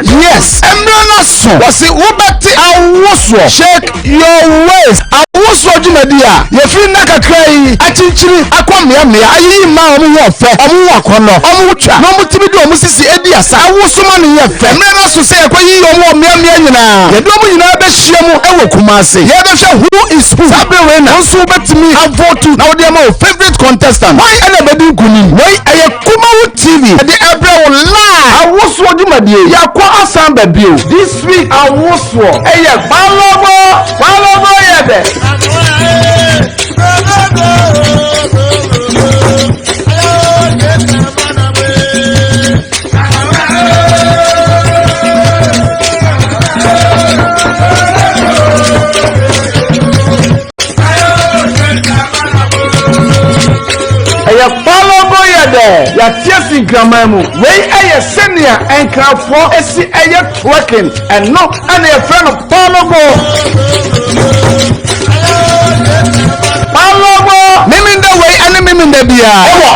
Yes, Emrana so was it Ubati Awuso shake your waist Awuso Jumedia ye feel na kakrai achinchiri akwamia mia ayi ma omu wo fe omu akono omu twa no mutimi do omu sisi edi asa Awuso ma ne ye fe Emrana so say akwayi omu mia nyina ye do omu nyina be hye mu ewo Kumase ye be hwe who is who sabe na nso betimi avote na wo de ma favorite contestant why ene bedi kuni why aye Kumawu TV de ebre wo live Awuso Jumedia yakwa asan babio this week Awuso eye balobo ye be ya tiasi gramamu wey eye senior enkrafo esi eye twerking and no and a friend of Palobo Miminda way and Miminda Bia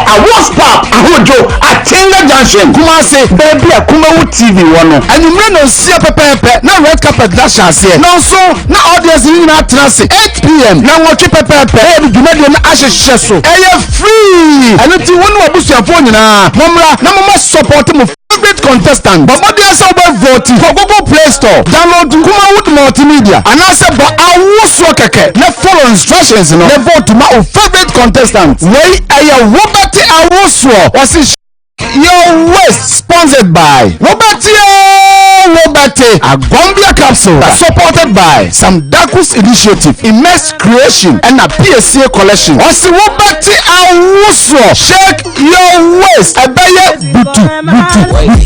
I was pop Ahojo Atenga Junction Kumase baby Kumawu TV one and you may not see a pepe na red carpet dash as here no so na audience in na trance 8 p.m. na watch pepe e do na dem ashe so eye free and it one wabusu phone na momra na mama support mu favorite contestant but what dey say about voting for Google Play Store download Kumawu multimedia and I say but Awuso keke na follow instructions no na vote ma favorite contestant wey aya Robert Awuso was your waist sponsored by Robert a Gombia capsule supported by some Dakus Initiative, Immense Creation and a PSA collection. Also Robert Awuso shake your waist a baye butu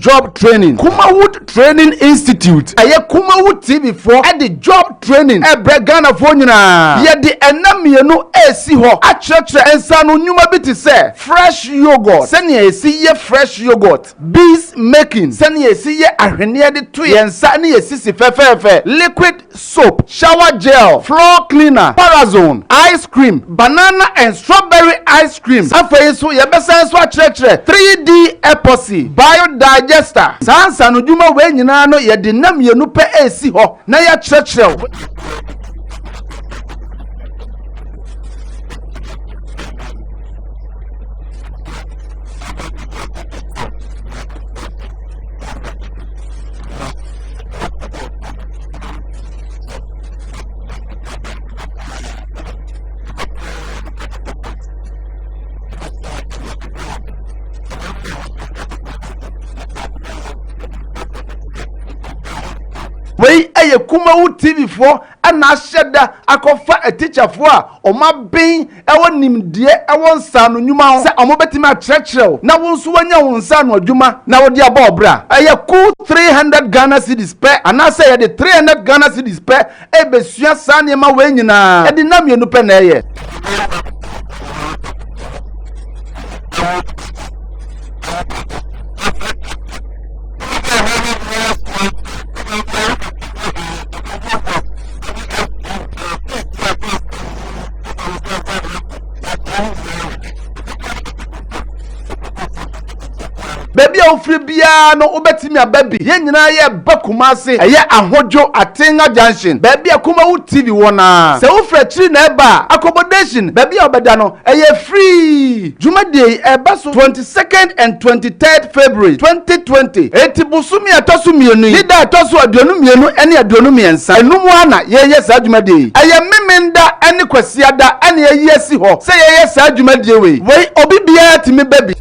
Job training Kumawood Training Institute aye Kumawood TV for at the job training e Ghana for nyina ye de enamienu esi ho a church ensa no nyuma bi te say fresh yogurt sene esi ye fresh yogurt bees making sene esi ye ahwene de to ye ensa ne esi fefefe liquid soap shower gel floor cleaner parazone ice cream banana and strawberry ice cream afei so ye besen so a church 3D epoxy biodigester sansa no dwuma we nyina no ye de namienu pe esi ho na ya churchill wey aye Kumawood TV for ana ahyeda akofa a teacher for a omabin ewo nimdie ewo nsa no nyuma ho se omobetimi a churchill na wonso wanya wonsa no adwuma na wodi aba obra aye ku 300 Ghana cedis pe ana say ye de 300 Ghana cedis pe e besua sane ma we nyina e de namienu pe na ye baby ofri bia no obetimi ababi ye nyina ye bakumase eye ahodwo atenga junction baby Kumawood TV wona se ofra chiri na eba accommodation baby obeda no eye free jumadie eba so 22nd and 23rd February 2020 etibusumi atosumienu hida atosu aduonumienu ene aduonumiensa enumu ana ye sa jumadie eye memenda ene kwasiada ene ye esi ho se ye sa jumadie we obi bia timi baby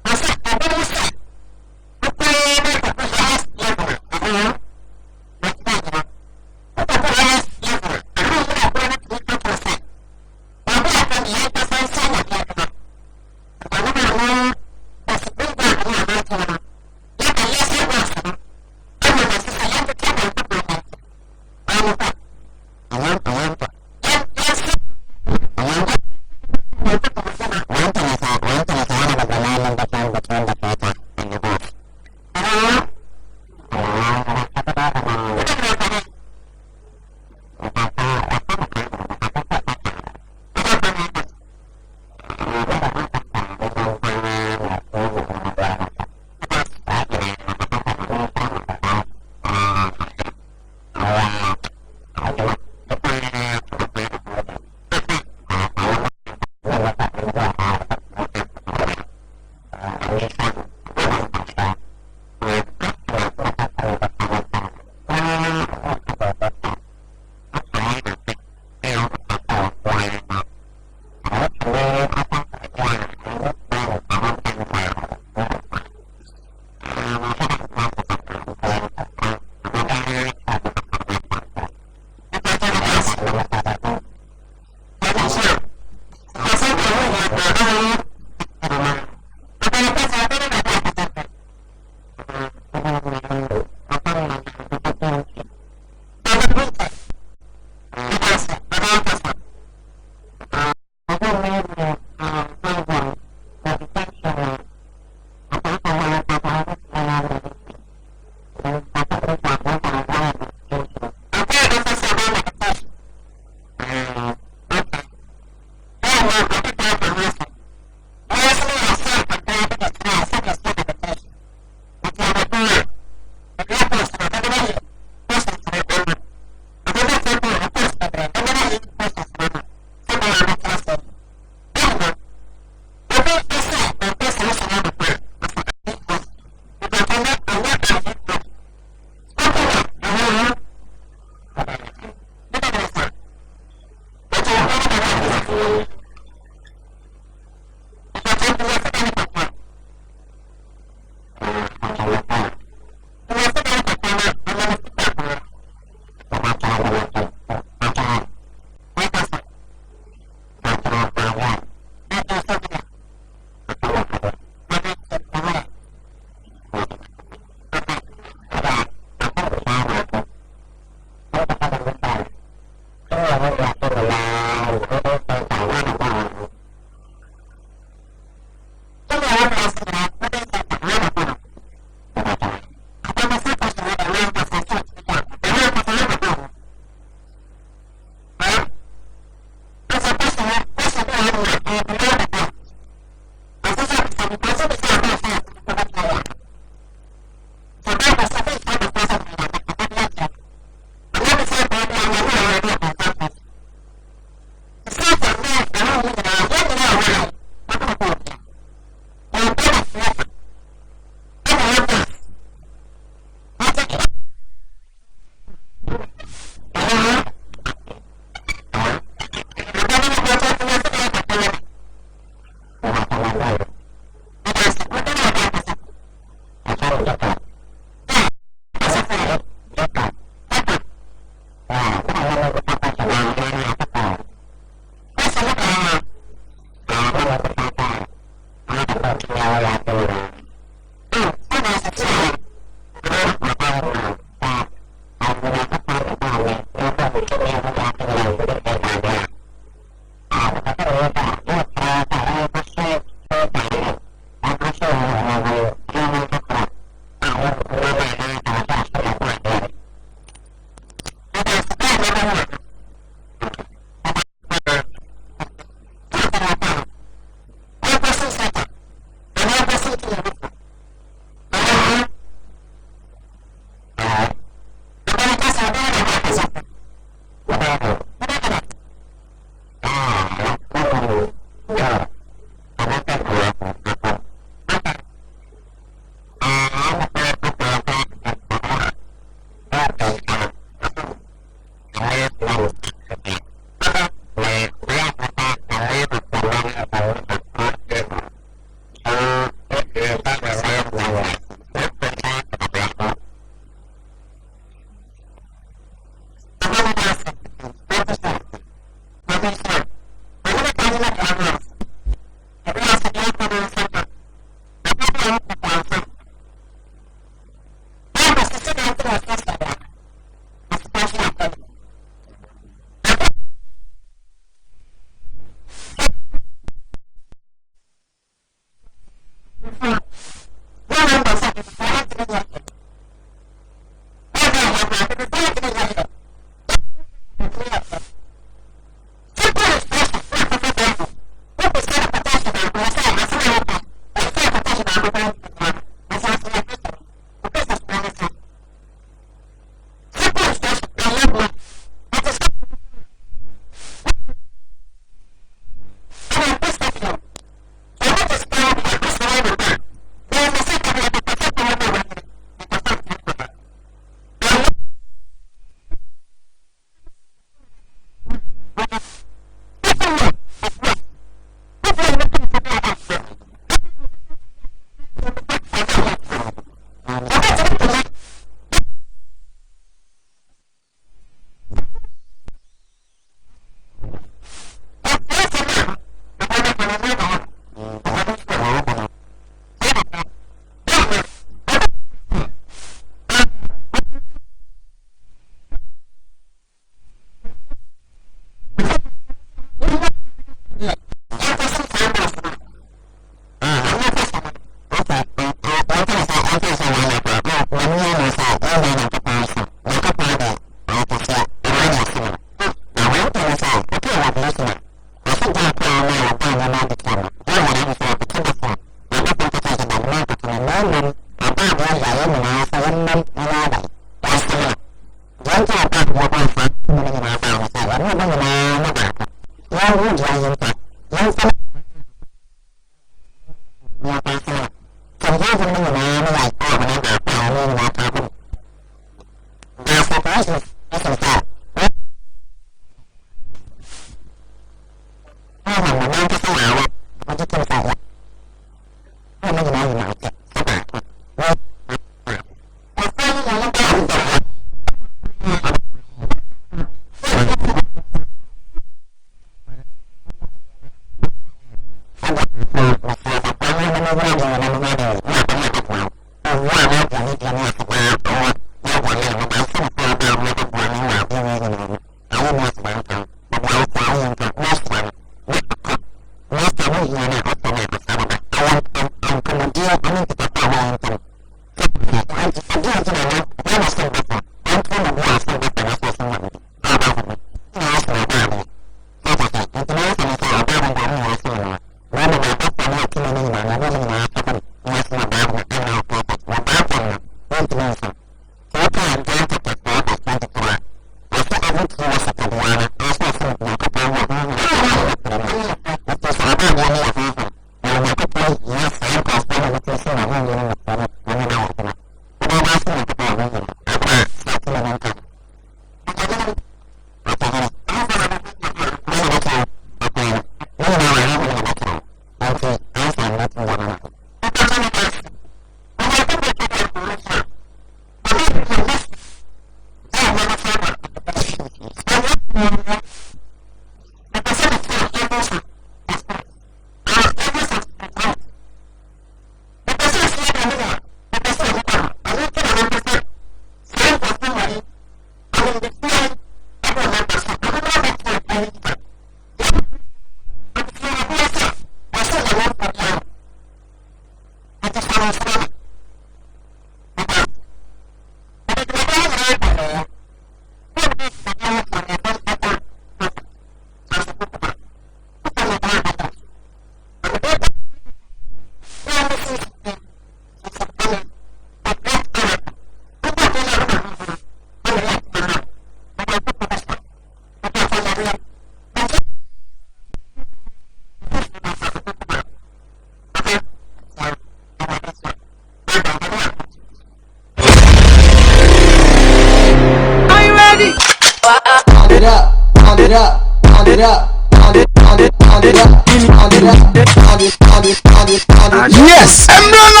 Yes, embrana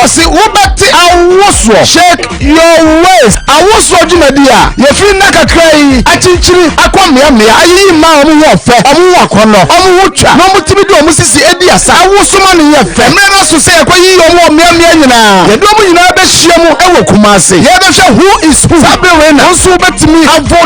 wasi ubati awuso shake your waist awuso jumedia ye fi na kakra yi achichiri akwamia mia ayi ma omu wo fe omu wakono omu wutwa no mutimi do omu sisi edi asa awuso ma ne ye fe embrana so se ekwayi omu mia nyina ye do omu nyina be hia mu ewo kumase ye be hwe who is who sabe we na nso betimi avo